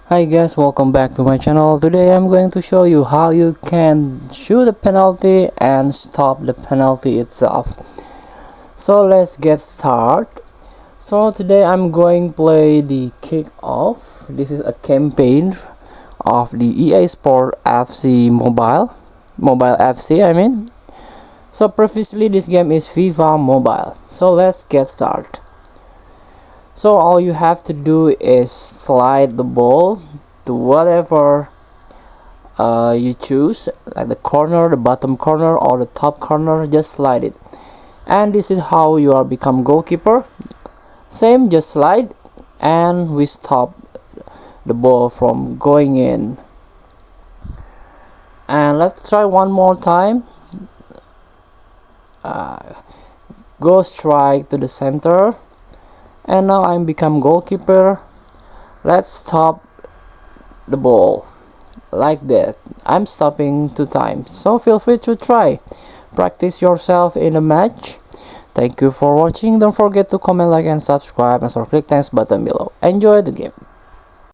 Hi guys, welcome back to my channel. Today I'm going to show you how you can shoot a penalty and stop the penalty itself. So let's get started. So today I'm going to play the kick-off. This is a campaign of the EA Sport FC Mobile FC I mean. So previously this game is FIFA Mobile. So let's get started. So all you have to do is slide the ball to whatever you choose, like the corner, the bottom corner, or the top corner. Just slide it, and this is how you are become goalkeeper. Same, just slide, and we stop the ball from going in. And let's try one more time. Go strike to the center. And now I'm become goalkeeper. Let's stop the ball like that. I'm stopping 2 times, so feel free to try. Practice yourself in the match. Thank you for watching. Don't forget to comment, like, and subscribe, and click thanks button below. Enjoy the game.